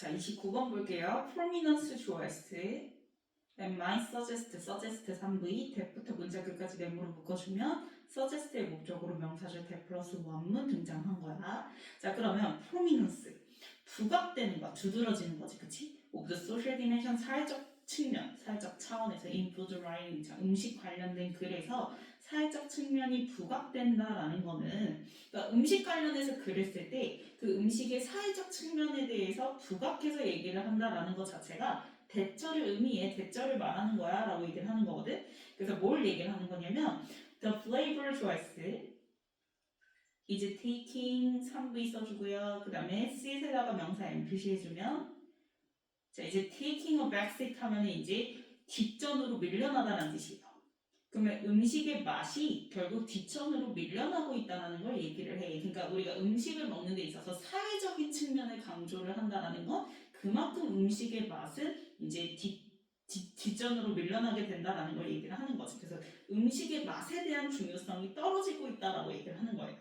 자, 29번 볼게요. prominence 좋아했을 then might suggest, suggest 3V, that부터 문자 끝까지 네모로 묶어주면 suggest의 목적으로 명사절 that 플러스 원문 등장한 거야. 자, 그러면 prominence, 부각되는 거, 두드러지는 거지, 그치? of the social dimension, 사회적 측면, 사회적 차원에서 in food writing, 자, 음식 관련된 글에서 사회적 측면이 부각된다라는 거는, 그러니까 음식 관련해서 글을 쓸 때 그 음식의 사회적 측면에 대해서 부각해서 얘기를 한다라는 것 자체가 대절을 의미해, 대절을 말하는 거야 라고 얘기를 하는 거거든. 그래서 뭘 얘기를 하는 거냐면 the flavor choice is taking 3V 써주고요. 그 다음에 sit에다가 명사 am 표시해주면, 자, 이제 taking a backseat 하면 이제 뒷전으로 밀려나다라는 뜻이에요. 그러면 음식의 맛이 결국 뒷전으로 밀려나고 있다는 걸 얘기를 해. 그러니까 우리가 음식을 먹는 데 있어서 사회적인 측면을 강조를 한다는 건 그만큼 음식의 맛은 이제 뒷전으로 밀려나게 된다는 걸 얘기를 하는 거지. 그래서 음식의 맛에 대한 중요성이 떨어지고 있다라고 얘기를 하는 거예요.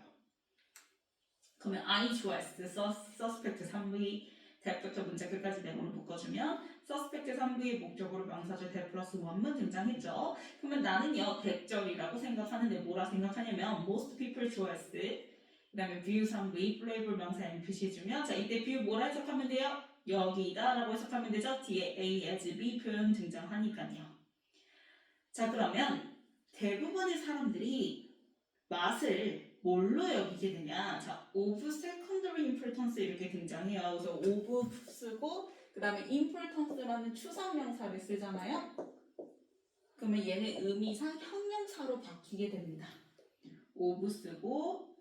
그러면 I 좋아했을 suspect 3V that부터 문자 끝까지 네모로 묶어주면 suspect 3V의 목적으로 명사절 that 플러스 원문 등장했죠. 그러면 나는요 대절이라고 생각하는데 뭐라 생각하냐면 most people 좋아했을 그 다음에 view 3V flavor 명사 M 표시해주면 자 이때 view 뭐라 해석하면 돼요? 여기다 라고 해석하면 되죠. 뒤에 A as B 표현 등장하니까요. 자 그러면 대부분의 사람들이 맛을 뭘로 여기게 되냐? 자, of secondary importance 이렇게 등장해요. 그래서 of 쓰고 그 다음에 importance라는 추상명사를 쓰잖아요. 그러면 얘는 의미상 형용사로 바뀌게 됩니다. of 쓰고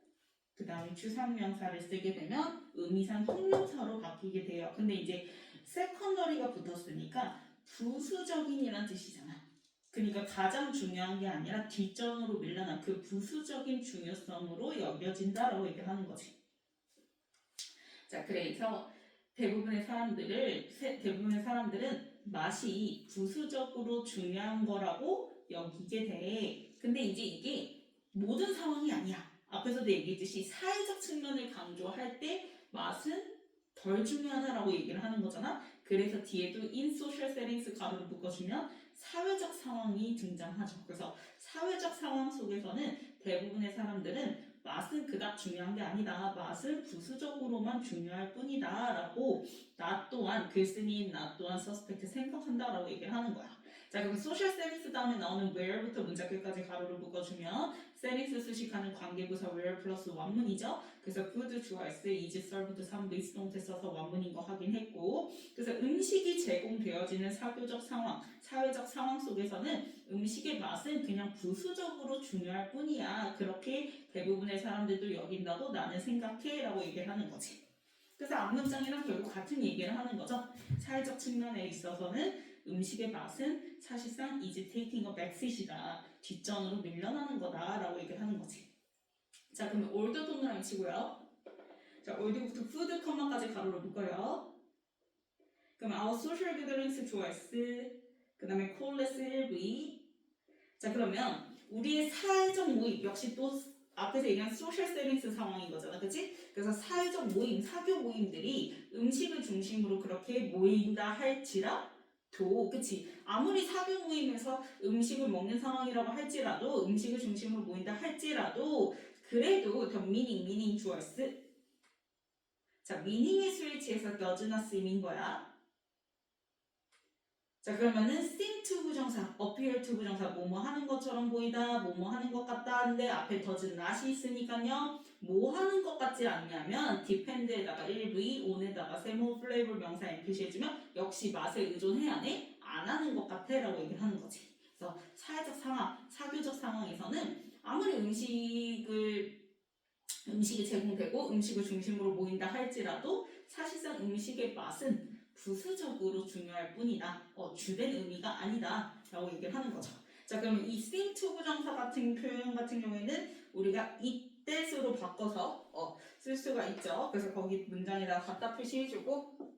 그 다음에 추상명사를 쓰게 되면 의미상 형용사로 바뀌게 돼요. 근데 이제 secondary가 붙었으니까 부수적인이란 뜻이잖아. 그러니까 가장 중요한 게 아니라 뒷전으로 밀려난 그 부수적인 중요성으로 여겨진다라고 얘기하는 거지. 자, 그래서 대부분의 사람들은 맛이 부수적으로 중요한 거라고 여기게 돼. 근데 이제 이게 모든 상황이 아니야. 앞에서도 얘기했듯이 사회적 측면을 강조할 때 맛은 덜 중요하다라고 얘기를 하는 거잖아. 그래서 뒤에도 in social settings 가로를 묶어주면 사회적 상황이 등장하죠. 그래서 사회적 상황 속에서는 대부분의 사람들은 맛은 그닥 중요한 게 아니다. 맛은 부수적으로만 중요할 뿐이다. 라고 나 또한 글쓴이인 나 또한 서스펙트 생각한다라고 얘기를 하는 거야. 자 그럼 소셜 세팅스 다음에 나오는 where부터 문자 끝까지 가로를 묶어주면 세팅스 수식하는 관계부사 where 플러스 원문이죠. 그래서 good 좋아했을 is served 3베이스 동태 써서 원문인 거 확인했고 그래서 음식이 제공되어지는 사교적 상황, 사회적 상황 속에서는 음식의 맛은 그냥 부수적으로 중요할 뿐이야. 그렇게 대부분의 사람들도 여긴다고 나는 생각해 라고 얘기를 하는 거지. 그래서 앞문장이랑 결국 같은 얘기를 하는 거죠. 사회적 측면에 있어서는 음식의 맛은 사실상 is taking a backseat이다. 뒷전으로 밀려나는 거다 라고 얘기를 하는 거지. 자 그러면 올드 동그라미 치고요. 자 올드부터 food 컴마까지 가로로 묶어요. 그럼 our social gatherings 좋아했을 그 다음에 coolest 1V 자 그러면 우리의 사회적 모임 역시 또 앞에서 얘기한 소셜 세팅스 상황인 거잖아 그치? 그래서 사회적 모임, 사교 모임들이 음식을 중심으로 그렇게 모인다 할지라도 그치? 아무리 사교 모임에서 음식을 먹는 상황이라고 할지라도 음식을 중심으로 모인다 할지라도 그래도 더 미닝 주어스 자 미닝의 스위치에서 does not seem인 거야 자 그러면은 seem to 부정사, appear to 부정사 뭐뭐 하는 것처럼 보이다, 뭐뭐 하는 것 같다 하는데 앞에 does not이 있으니까요 뭐 하는 것 같지 않냐면 depend에다가 1V, on에다가 세모 flavor 명사 M 표시해주면 역시 맛에 의존해야 돼? 안 하는 것 같아 라고 얘기를 하는 거지. 그래서 사회적 상황, 사교적 상황에서는 아무리 음식이 제공되고 음식을 중심으로 모인다 할지라도 사실상 음식의 맛은 부수적으로 중요할 뿐이다. 주된 의미가 아니다. 라고 얘기를 하는 거죠. 자, 그러면 이 seem to 부정사 같은 표현 같은 경우에는 우리가 이때으로 바꿔서 쓸 수가 있죠. 그래서 거기 문장에다 갖다 표시해주고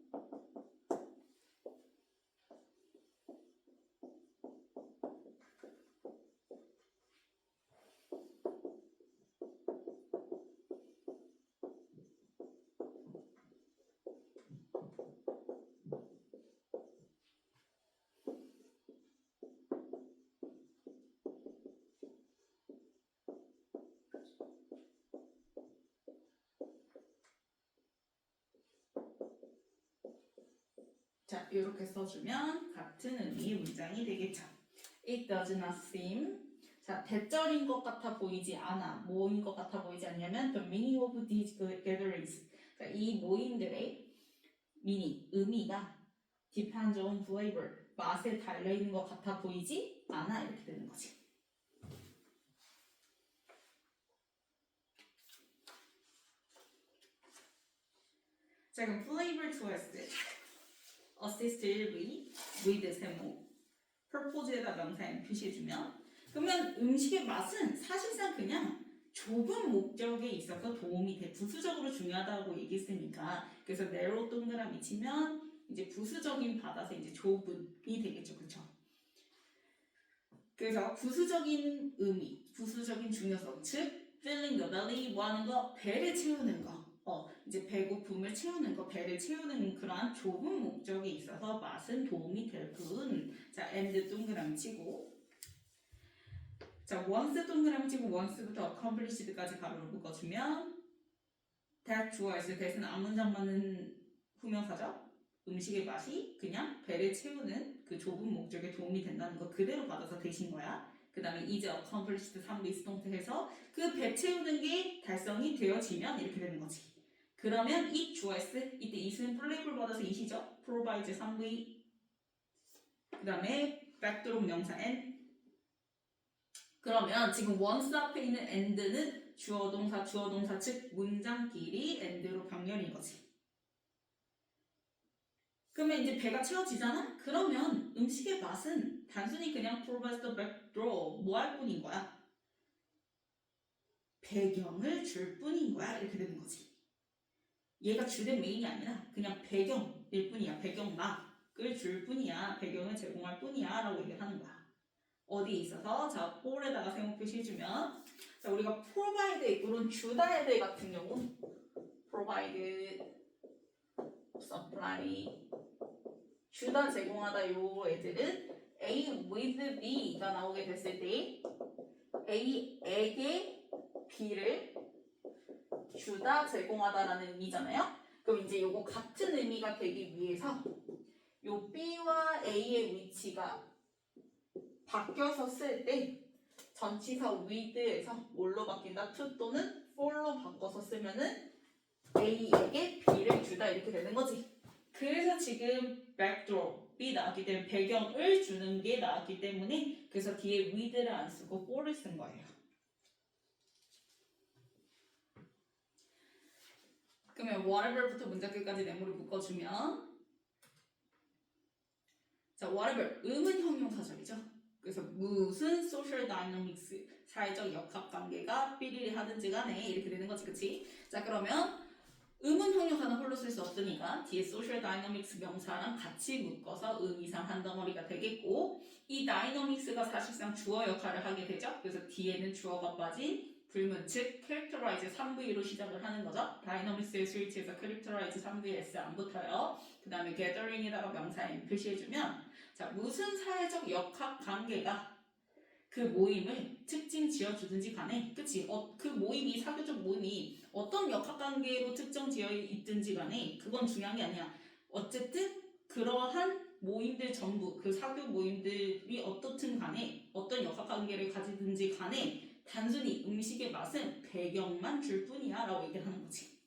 이렇게 써주면 같은 의미의 문장이 되겠죠. It does not seem. 자, 대절인 것 같아 보이지 않아. 뭐인 것 같아 보이지 않냐면 the meaning of these gatherings. 자, 이 모임들의 meaning, 의미가 depends on flavor. 맛에 달려있는 것 같아 보이지 않아. 이렇게 되는 거지. 자, 그럼 flavor to assist 1위 with 세모 purpose에다 명사에 표시해주면 그러면 음식의 맛은 사실상 그냥 좁은 목적에 있어서 도움이 돼 부수적으로 중요하다고 얘기했으니까 그래서 narrow 동그라미 치면 이제 부수적인 받아서 이제 좁은이 되겠죠, 그렇죠? 그래서 부수적인 의미, 부수적인 중요성, 즉 filling the belly 뭐 하는 거? 배를 채우는 거. 이제 배고픔을 채우는 거, 배를 채우는 그러한 좁은 목적에 있어서 맛은 도움이 될 뿐. 자, and 동그라미 치고 자, once 동그라미 치고 once부터 accomplished까지 가로를 묶어주면 that 주어에서 that은 앞문장 맞는 후명사죠. 음식의 맛이 그냥 배를 채우는 그 좁은 목적에 도움이 된다는 거 그대로 받아서 되신 거야. 그 다음에 is accomplished 3부 수동태해서 그 배 채우는 게 달성이 되어지면 이렇게 되는 거지. 그러면 it 주어s 이때 it은 플레이블 받아서 it이죠. provide 3부 그 다음에 backdrop 명사 and 그러면 지금 once 앞에 있는 and는 주어 동사 즉 문장끼리 and로 병렬인 거지. 그러면 이제 배가 채워지잖아? 그러면 음식의 맛은 단순히 그냥 provide the backdrop 뭐 할 뿐인 거야? 배경을 줄 뿐인 거야. 이렇게 되는 거지. 얘가 주된 메인이 아니라 그냥 배경일 뿐이야. 배경막을 줄 뿐이야. 배경을 제공할 뿐이야 라고 얘기를 하는 거야. 어디에 있어서? 자, for에다가 세모 표시해주면 자, 우리가 provide 이런 주다에 대해 같은 경우 provide, supply 주다 제공하다 요 애들은 A with B가 나오게 됐을 때 A에게 B를 주다 제공하다라는 의미잖아요. 그럼 이제 요거 같은 의미가 되기 위해서 요 B와 A의 위치가 바뀌어서 쓸 때 전치사 with에서 뭘로 바뀐다? to 또는 for로 바꿔서 쓰면은 A에게 B를 주다 이렇게 되는 거지. 그래서 지금 backdrop이 나왔기 때문에 배경을 주는 게 나왔기 때문에 그래서 뒤에 with를 안 쓰고 for를 쓴 거예요. 그러면 whatever부터 문장 끝까지 네모를 묶어주면 자, whatever 음은 형용사절이죠. 그래서 무슨 social dynamics 사회적 역학관계가 삐리리 하든지 간에 이렇게 되는 거지, 그치? 자, 그러면 음은 형용사는 홀로 쓸 수 없으니까 뒤에 social dynamics 명사랑 같이 묶어서 의미상 한 덩어리가 되겠고 이 dynamics가 사실상 주어 역할을 하게 되죠. 그래서 뒤에는 주어가 빠진 불문, 즉 characterize 3V로 시작을 하는 거죠. dynamics의 스위치에서 characterize 3V에 S 안 붙어요. 그 다음에 gathering에다가 명사에 표시해주면 자, 무슨 사회적 역학관계가 그 모임을 특징 지어주든지 간에 그치? 그 모임이 사교적 모임이 어떤 역학관계로 특정 지어 있든지 간에 그건 중요한 게 아니야. 어쨌든 그러한 모임들 전부 그 사교 모임들이 어떻든 간에 어떤 역학관계를 가지든지 간에 단순히 음식의 맛은 배경만 줄 뿐이야 라고 얘기를 하는 거지.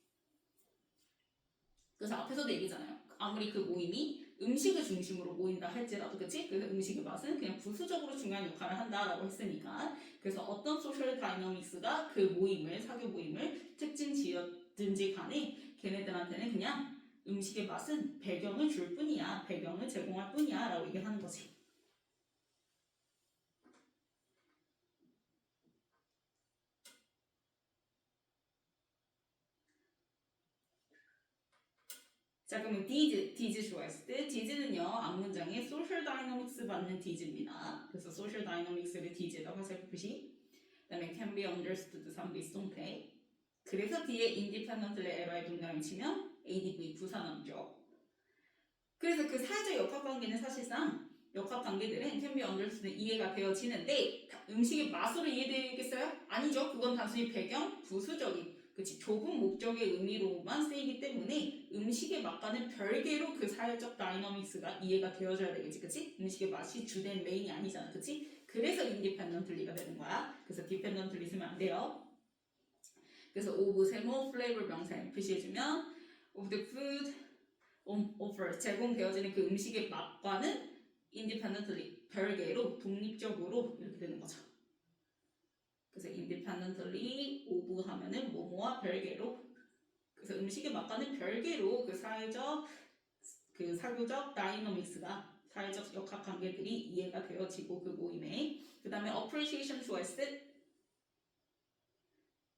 그래서 앞에서도 얘기잖아요. 아무리 그 모임이 음식을 중심으로 모인다 할지라도 그치? 그래서 음식의 맛은 그냥 부수적으로 중요한 역할을 한다라고 했으니까 그래서 어떤 소셜 다이너믹스가 그 모임을 사교 모임을 특징 지었든지 간에 걔네들한테는 그냥 음식의 맛은 배경을 줄 뿐이야 배경을 제공할 뿐이야 라고 얘기를 하는 거지. 자, 그러면 did 좋아했을 때 did는요 앞문장에 social dynamics 받는 did입니다. 그래서 social dynamics를 did에다 화살표 표시. 그다음에 can be understood 3부 수동태. 그래서 뒤에 independently li 동그라미 치면 adv 부사남죠. 그래서 그 사회적 역학관계는 사실상 역학관계들은 can be understood 이해가 되어지는데 음식의 맛으로 이해되겠어요? 아니죠. 그건 단순히 배경 부수적인 그치 좁은 목적의 의미로만 쓰이기 때문에 음식의 맛과는 별개로 그 사회적 다이너믹스가 이해가 되어줘야 되겠지, 그치? 음식의 맛이 주된 메인이 아니잖아, 그치? 그래서 인디펜던틀리가 되는 거야. 그래서 디펜던틀리 쓰면 안 돼요. 그래서 of 세모 플레이버 명사에 표시해주면 of the food offer 제공되어지는 그 음식의 맛과는 independently 별개로 독립적으로 이렇게 되는 거죠. 그래서 independently of 하면은 뭐뭐와 별개로 그래서 음식의 맛과는 별개로 그 사교적 다이너믹스가 사회적 역학관계들이 이해가 되어지고 그 모임에 그 다음에 appreciation 좋아했을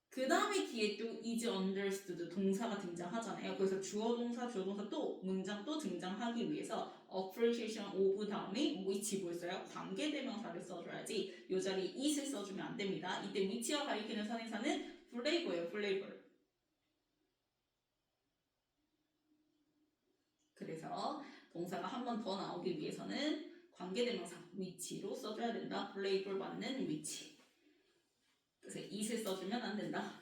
그 다음에 뒤에 또 is understood 동사가 등장하잖아요. 그래서 주어 동사 또 문장 또 등장하기 위해서 appreciation of 다음에 which 뭐였어요? 관계대명사를 써줘야지 이 자리에 is를 써주면 안 됩니다. 이때 which와 가리키는 선행사는 flavor예요. flavor. 그래서 동사가 한 번 더 나오기 위해서는 관계대명사 which로 써줘야 된다. flavor 받는 which. 그래서 is를 써주면 안 된다.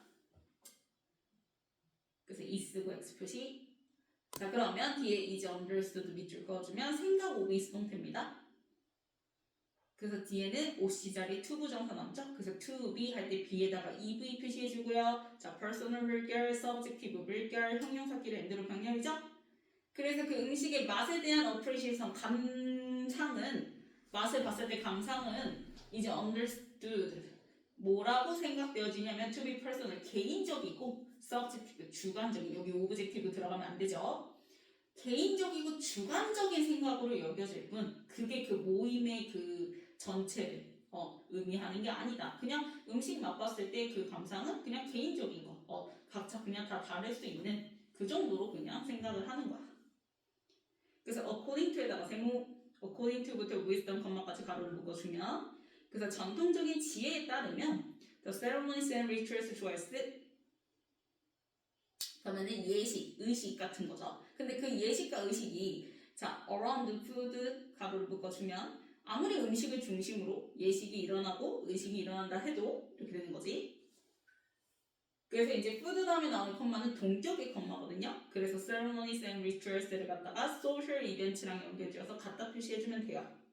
그래서 is 쓰고 x 표시. 자 그러면 뒤에 is understood 밑줄 그어주면 생각 of is 동태입니다. 그래서 뒤에는 OC 자리 to 부정사 남죠. 그래서 to be 할 때 be에다가 EV 표시해주고요. 자 personal 물결, subjective 물결, 형용사끼리 엔드로 병렬이죠. 그래서 그 음식의 맛에 대한 appreciation 감상은 맛을 봤을 때 감상은 이제 understood 뭐라고 생각되어지냐면 to be personal 개인적이고 subjective 주관적인 여기 objective 들어가면 안 되죠. 개인적이고 주관적인 생각으로 여겨질 뿐 그게 그 모임의 그 전체를 의미하는 게 아니다. 그냥 음식 맛봤을 때 그 감상은 그냥 개인적인 거 각자 그냥 다 다를 수 있는 그 정도로 그냥 생각을 하는 거야. 그래서 according to에다가 세모 according to부터 wisdom 컴마까지 가로를 묶어주면 그래서 전통적인 지혜에 따르면 the ceremonies and rituals 좋아했을 그러면은 예식, 의식 같은 거죠. 근데 그 예식과 의식이 자 around food 가로를 묶어주면 아무리 음식을 중심으로 예식이 일어나고 의식이 일어난다 해도 이렇게 되는 거지. 그래서 이제 food 다음에 나오는 컴마는 동격의 컴마거든요. 그래서 ceremonies and rituals를 갖다가 social event랑 연결지어서 갖다 표시해주면 돼요.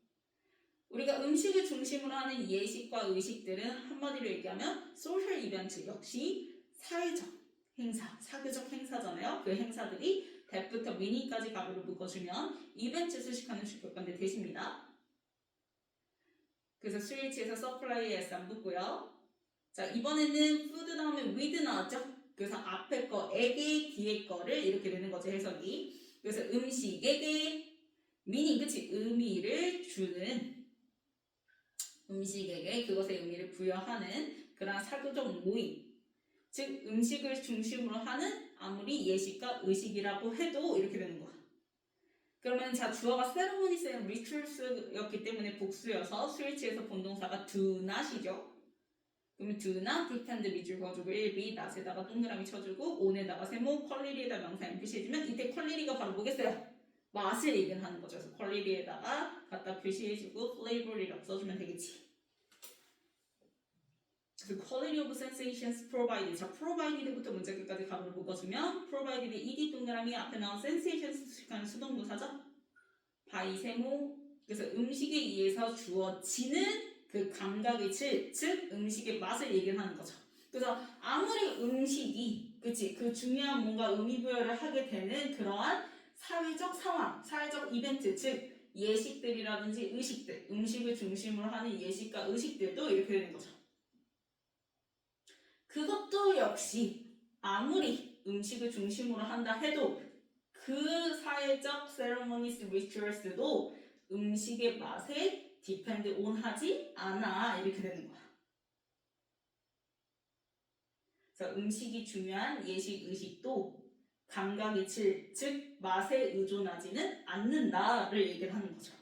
우리가 음식을 중심으로 하는 예식과 의식들은 한마디로 얘기하면 social event 역시 사회적 행사, 사교적 행사잖아요. 그 행사들이 that부터 meaning까지 가로를 묶어주면 이벤트 수식하는 주격관대 대시입니다. 그래서 스위치에서 supply에 s 안 붙고요. 자 이번에는 food 다음에 with 나왔죠? 그래서 앞에 거에게 뒤에 거를 이렇게 되는 거죠 해석이. 그래서 음식에게 meaning 그치 의미를 주는 음식에게 그것의 의미를 부여하는 그러한 사교적 모임 즉 음식을 중심으로 하는 아무리 예식과 의식이라고 해도 이렇게 되는 거야. 그러면 자 주어가 ceremonies and rituals였기 때문에 복수여서 스위치에서 본동사가 do not이죠. 그러면 do not depend 밑줄 그어주고 1b not에다가 동그라미 쳐주고 on에다가 세모 퀄리리에다 명사인 표시해주면 이때 퀄리리가 바로 뭐겠어요? 맛을 얘기하는 거죠. 그래서 퀄리리에다가 갖다 표시해주고 flavor이라고 써주면 되겠지. 그 quality of sensations provided. 자, provided부터 문자 끝까지 가로를 묶어주면 provided ed 동그라미 앞에 나온 sensations 수식하는 수동부사죠. by 세모. 그래서 음식에 의해서 주어지는 그 감각의 질, 즉 음식의 맛을 얘기하는 거죠. 그래서 아무리 음식이 그치 그 중요한 뭔가 의미부여를 하게 되는 그러한 사회적 상황, 사회적 이벤트, 즉 예식들이라든지 의식들, 음식을 중심으로 하는 예식과 의식들도 이렇게 되는 거죠. 그것도 역시 아무리 음식을 중심으로 한다 해도 그 사회적 ceremonies, rituals도 음식의 맛에 depend on 하지 않아 이렇게 되는 거야. 그래서 음식이 중요한 예식, 의식도 감각의 질, 즉 맛에 의존하지는 않는다를 얘기를 하는 거죠.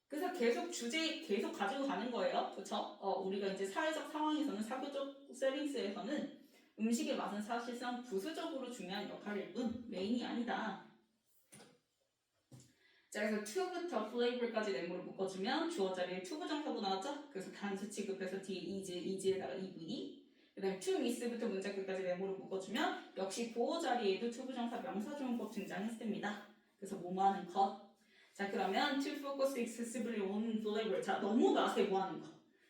그래서 계속 주제 계속 가지고 가는 거예요. 그렇죠? 우리가 이제 사회적 상황에서는 사교적 세팅스에서는 음식의 맛은 사실상 부수적으로 중요한 역할일 뿐 메인이 아니다. 자, 그래서 to부터 flavor까지 네모로 묶어주면 주어 자리에 to 부정사고 나왔죠? 그래서 단수 취급해서 뒤에 is에다가 ev 그 다음에 to miss부터 문장 끝까지 메모를 묶어주면 역시 보호 자리에도 to 부정사 명사조용법 등장했습니다. 그래서 뭐뭐 하는 것. 자 그러면 to focus excessively on flavor. 자 너무 맛에 뭐 하는 것.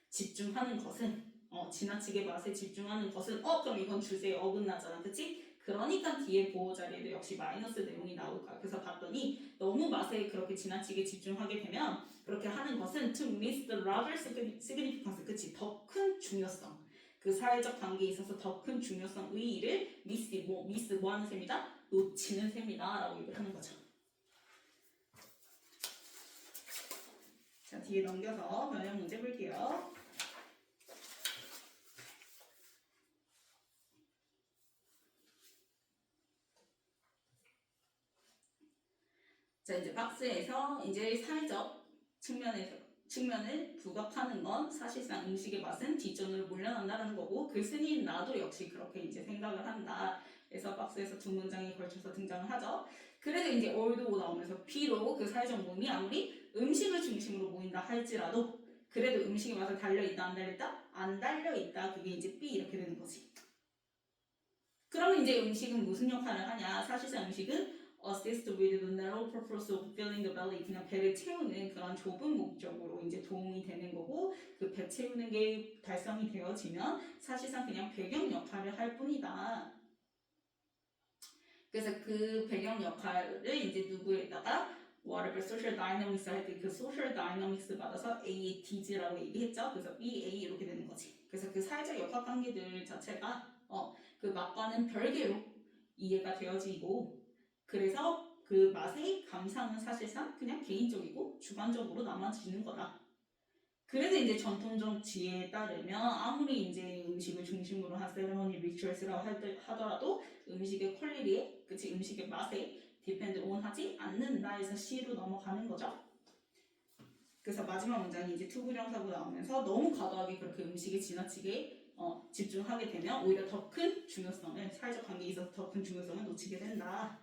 집중하는 것은 지나치게 맛에 집중하는 것은 그럼 이건 주제에 어긋나잖아. 그치? 그러니까 뒤에 보호 자리에도 역시 마이너스 내용이 나올 거야. 그래서 봤더니 너무 맛에 그렇게 지나치게 집중하게 되면 그렇게 하는 것은 to miss the larger significance. 그치? 더 큰 중요성. 그 사회적 관계에 있어서 더 큰 중요성 의의를 miss 뭐 하는 셈이다? 놓치는 셈이다 라고 얘기를 하는 거죠. 자 뒤에 넘겨서 변형 문제 볼게요. 자 이제 박스에서 이제 사회적 측면을 부각하는 건 사실상 음식의 맛은 뒷전으로 몰려난다는 거고 글쓴이인 나도 역시 그렇게 이제 생각을 한다. 그래서 박스에서 두 문장이 걸쳐서 등장을 하죠. 그래도 이제 all도 나오면서 비록 그 사회적 모임이 아무리 음식을 중심으로 모인다 할지라도 그래도 음식의 맛은 달려있다 안 달려있다? 안 달려있다. 그게 이제 B 이렇게 되는 거지. 그러면 이제 음식은 무슨 역할을 하냐? 사실상 음식은 assist with the narrow purpose of filling the belly. 그냥 배를 채우는 그런 좁은 목적으로 이제 도움이 되는 거고 그 배 채우는 게 달성이 되어지면 사실상 그냥 배경 역할을 할 뿐이다. 그래서 그 배경 역할을 이제 누구에다가 whatever social dynamics 할 때 그 social dynamics 받아서 A, D즈라고 얘기했죠. 그래서 B, A 이렇게 되는 거지. 그래서 그 사회적 역학 관계들 자체가 그 맛과는 별개로 이해가 되어지고 그래서 그 맛의 감상은 사실상 그냥 개인적이고 주관적으로 남아지는 거다. 그래서 이제 전통적 지혜에 따르면 아무리 이제 음식을 중심으로 한 세레머니 리추얼스라고 하더라도 음식의 퀄리티에, 그치 음식의 맛에 디펜드 온 하지 않는다 해서 C로 넘어가는 거죠. 그래서 마지막 문장이 이제 투부정사고 나오면서 너무 과도하게 그렇게 음식에 지나치게 집중하게 되면 오히려 더 큰 중요성을 사회적 관계에 있어서 더 큰 중요성을 놓치게 된다.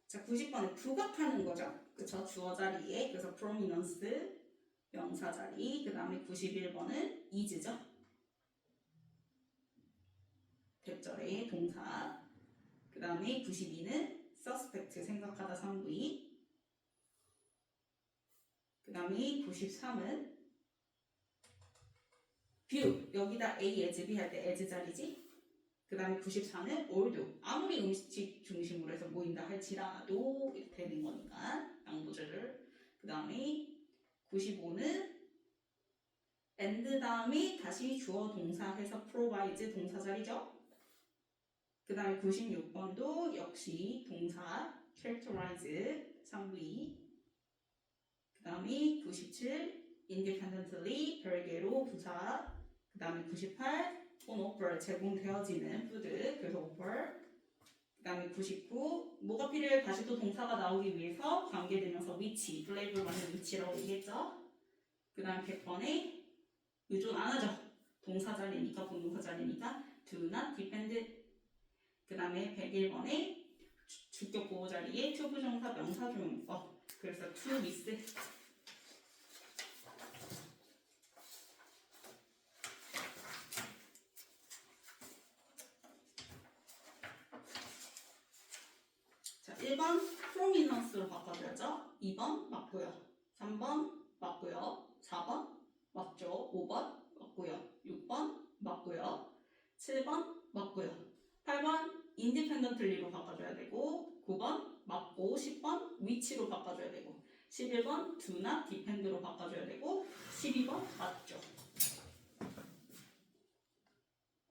자, 90번에 부각하는 거죠. 그쵸? 주어 자리에. 그래서 prominence, 명사 자리. 그 다음에 91번은 is죠. 대절의 동사. 그 다음에 92는 suspect, 생각하다 상부이. 그 다음에 93은 view, 여기다 A, as, B 할 때 as 자리지. 그 다음에 94는 all도, 아무리 음식 중심으로 해서 모인다 할지라도 되는 거니까 양보절을. 그 다음에 95는 and 다음에 다시 주어 동사 해서 provides 동사 자리죠. 그 다음에 96번도 역시 동사 characterize 상부이. 그 다음에 97 independently 별개로 부사. 그 다음에 98 on offer 제공되어지는 food 그래서 offer. 그 다음에 99 뭐가 필요해? 다시 또 동사가 나오기 위해서 관계대명사 위치 flavor 맞는 위치라고 얘기했죠. 그 다음 100번에 의존 안 하죠. 동사 자리니까 본동사 자리니까 do not depend. 그 다음에 101번에 주격 보호 자리에 to 부정사 명사조용법. 그래서 to miss. 자, 1번 prominence로 바꿔줘야죠. 2번 맞고요. 3번 맞고요. 4번 맞죠. 5번 맞고요. 6번 맞고요. 7번 맞고요. 8번 independently로 바꿔줘야 되고 9번 맞고 10번 위치로 바꿔줘야 되고 11번 do not depend로 바꿔줘야 되고 12번 맞죠.